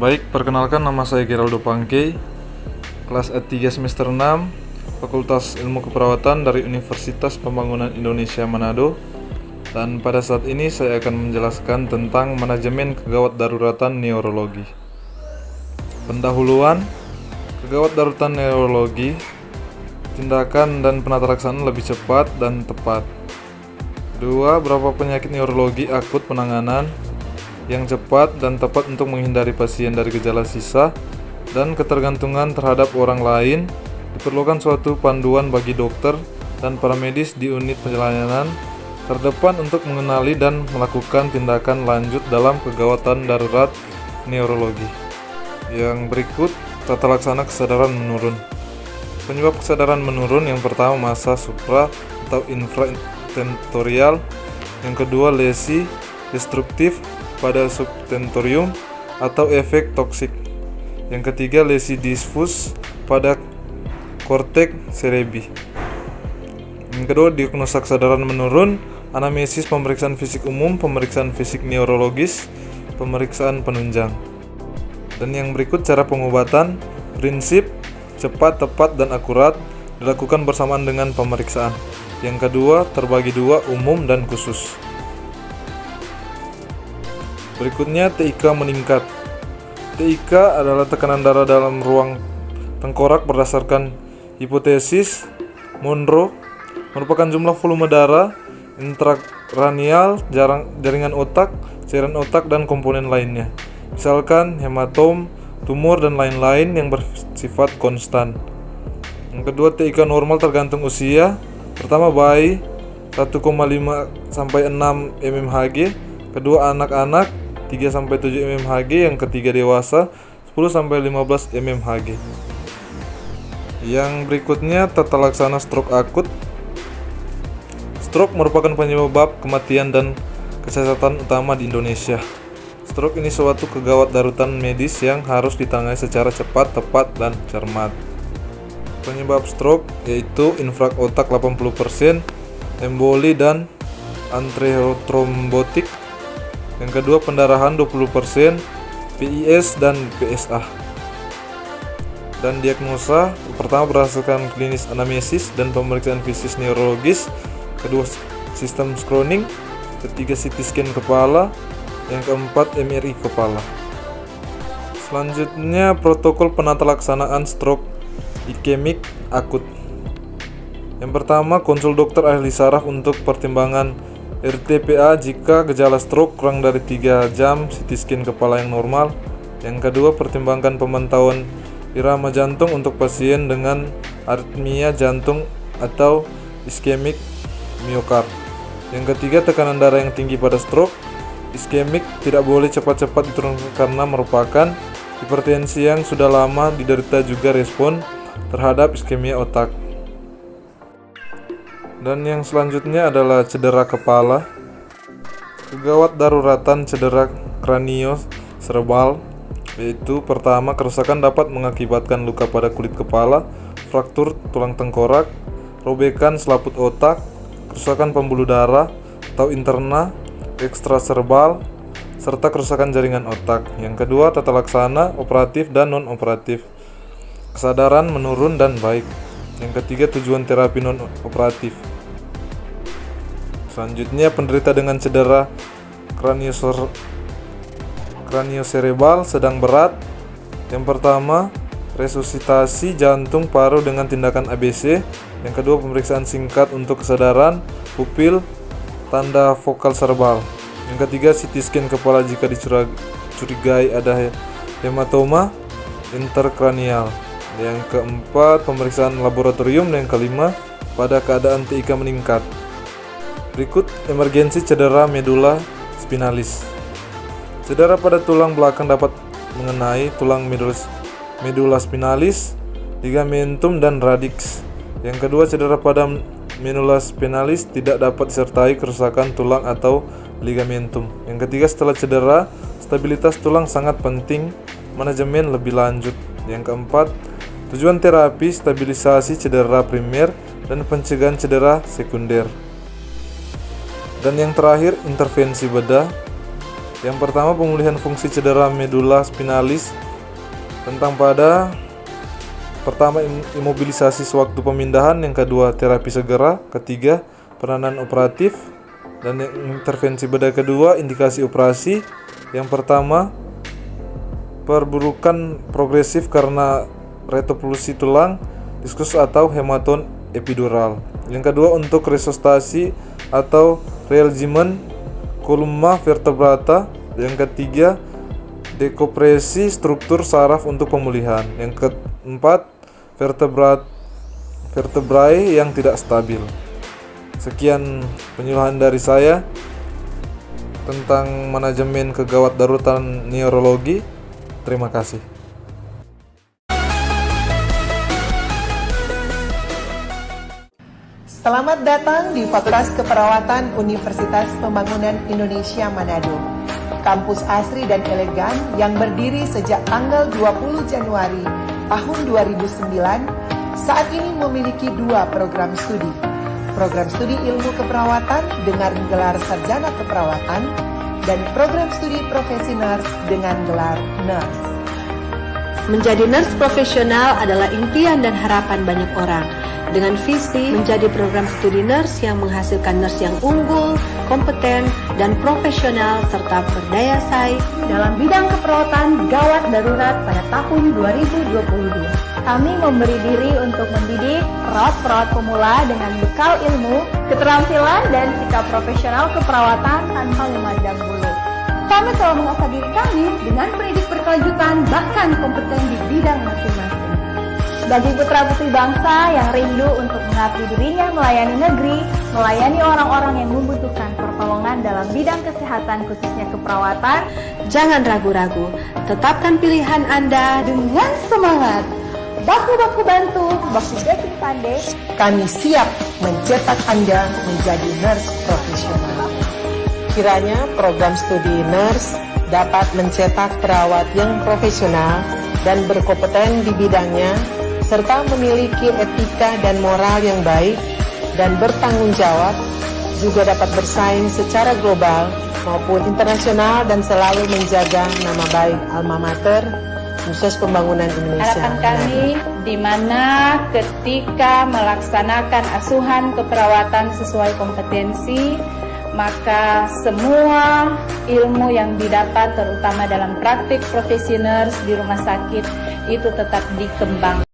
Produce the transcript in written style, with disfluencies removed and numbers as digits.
Baik, perkenalkan nama saya Geraldo Pangkei, kelas A3 semester 6, Fakultas Ilmu Keperawatan dari Universitas Pembangunan Indonesia Manado. Dan pada saat ini saya akan menjelaskan tentang manajemen kegawat daruratan neurologi. Pendahuluan, kegawat daruratan neurologi, tindakan dan penata laksanaan lebih cepat dan tepat. Kedua, beberapa penyakit neurologi akut penanganan yang cepat dan tepat untuk menghindari pasien dari gejala sisa dan ketergantungan terhadap orang lain. Diperlukan suatu panduan bagi dokter dan para medis di unit pelayanan terdepan untuk mengenali dan melakukan tindakan lanjut dalam kegawatan darurat neurologi. Yang berikut, tata laksana kesadaran menurun. Penyebab kesadaran menurun: yang pertama, massa supra atau infratentorial. Yang kedua, lesi destruktif pada subtentorium atau efek toksik. Yang ketiga, lesi difus pada korteks cerebri. Yang kedua, diagnosa kesadaran menurun, anamnesis, pemeriksaan fisik umum, pemeriksaan fisik neurologis, pemeriksaan penunjang. Dan yang berikut cara pengobatan. Prinsip cepat, tepat, dan akurat, dilakukan bersamaan dengan pemeriksaan. Yang kedua, terbagi dua, umum dan khusus. Berikutnya, TIK meningkat. TIK adalah tekanan darah dalam ruang tengkorak berdasarkan hipotesis Monro, merupakan jumlah volume darah intrakranial, jaringan otak, cairan otak, dan komponen lainnya, misalkan hematom, tumor, dan lain-lain yang bersifat konstan. Yang kedua, TIK normal tergantung usia. Pertama, bayi 1,5 sampai 6 mmHg, kedua anak-anak 3-7 mmHg, yang ketiga dewasa 10-15 mmHg. Yang berikutnya, tata laksana stroke akut. Stroke merupakan penyebab kematian dan kesehatan utama di Indonesia. Stroke ini suatu kegawat darurat medis yang harus ditangani secara cepat, tepat, dan cermat. Penyebab stroke yaitu infark otak 80%, emboli, dan atriotrombotik. Yang kedua, pendarahan 20%, PIS dan PSA. Dan diagnosa: pertama, berdasarkan klinis anamnesis dan pemeriksaan fisik neurologis. Kedua, sistem screening. Ketiga, CT scan kepala. Yang keempat, MRI kepala. Selanjutnya, protokol penata laksanaan stroke iskemik akut. Yang pertama, konsul dokter ahli saraf untuk pertimbangan RTPA jika gejala stroke kurang dari 3 jam, CT scan kepala yang normal. Yang kedua, pertimbangkan pemantauan irama jantung untuk pasien dengan aritmia jantung atau iskemik miokard. Yang ketiga, tekanan darah yang tinggi pada stroke iskemik tidak boleh cepat-cepat diturunkan karena merupakan hipertensi yang sudah lama diderita, juga respon terhadap iskemia otak. Dan yang selanjutnya adalah cedera kepala. Kegawat daruratan cedera kranioserebral, yaitu pertama, kerusakan dapat mengakibatkan luka pada kulit kepala, fraktur tulang tengkorak, robekan selaput otak, kerusakan pembuluh darah atau interna ekstraserebral, serta kerusakan jaringan otak. Yang kedua, tata laksana operatif dan non-operatif. Kesadaran menurun dan baik. Yang ketiga, tujuan terapi non-operatif. Selanjutnya, penderita dengan cedera kranioserebral sedang berat. Yang pertama, resusitasi jantung paru dengan tindakan ABC. Yang kedua, pemeriksaan singkat untuk kesadaran, pupil, tanda vokal serebral. Yang ketiga, CT scan kepala jika dicurigai ada hematoma interkranial. Yang keempat, pemeriksaan laboratorium. Dan yang kelima, pada keadaan TIK meningkat. Berikut emergensi cedera medula spinalis. Cedera pada tulang belakang dapat mengenai tulang medula spinalis, ligamentum, dan radix. Yang kedua, cedera pada medula spinalis tidak dapat disertai kerusakan tulang atau ligamentum. Yang ketiga, setelah cedera, stabilitas tulang sangat penting, manajemen lebih lanjut. Yang keempat, tujuan terapi stabilisasi cedera primer dan pencegahan cedera sekunder. Dan yang terakhir, intervensi bedah. Yang pertama, pemulihan fungsi cedera medula spinalis. Tentang pada pertama, imobilisasi sewaktu pemindahan. Yang kedua, terapi segera. Ketiga, peranan operatif. Dan intervensi bedah kedua, indikasi operasi. Yang pertama, perburukan progresif karena retroplusi tulang, diskus atau hematon epidural. Yang kedua, untuk resusitasi atau realignment kolumna vertebrata. Yang ketiga, dekompresi struktur saraf untuk pemulihan. Yang keempat, vertebrae yang tidak stabil. Sekian penyuluhan dari saya tentang manajemen kegawat daruratan neurologi. Terima kasih. Selamat datang di Fakultas Keperawatan Universitas Pembangunan Indonesia Manado. Kampus asri dan elegan yang berdiri sejak tanggal 20 Januari tahun 2009, saat ini memiliki 2 program studi. Program studi ilmu keperawatan dengan gelar sarjana keperawatan dan program studi profesi nurse dengan gelar nurse. Menjadi nurse profesional adalah impian dan harapan banyak orang. Dengan visi menjadi program studi nurse yang menghasilkan nurse yang unggul, kompeten, dan profesional serta berdaya saing dalam bidang keperawatan gawat darurat pada tahun 2022. Kami memberi diri untuk mendidik perawat-perawat pemula dengan bekal ilmu, keterampilan, dan sikap profesional keperawatan tanpa memandang bulu. Kami telah mengasah diri kami dengan pendidik berkelanjutan bahkan kompeten di bidang masing-masing. Bagi putra-putri bangsa yang rindu untuk mengabdi dirinya melayani negeri, melayani orang-orang yang membutuhkan pertolongan dalam bidang kesehatan khususnya keperawatan, jangan ragu-ragu, tetapkan pilihan Anda dengan semangat. Baku-baku bantu, baku backing pandai. Kami siap mencetak Anda menjadi nurse profesional. Kiranya program studi nurse dapat mencetak perawat yang profesional dan berkompeten di bidangnya, serta memiliki etika dan moral yang baik dan bertanggung jawab, juga dapat bersaing secara global maupun internasional dan selalu menjaga nama baik alma mater Universitas Pembangunan Indonesia. Harapan kami di mana ketika melaksanakan asuhan keperawatan sesuai kompetensi, maka semua ilmu yang didapat terutama dalam praktik profesi nurse di rumah sakit itu tetap dikembangkan.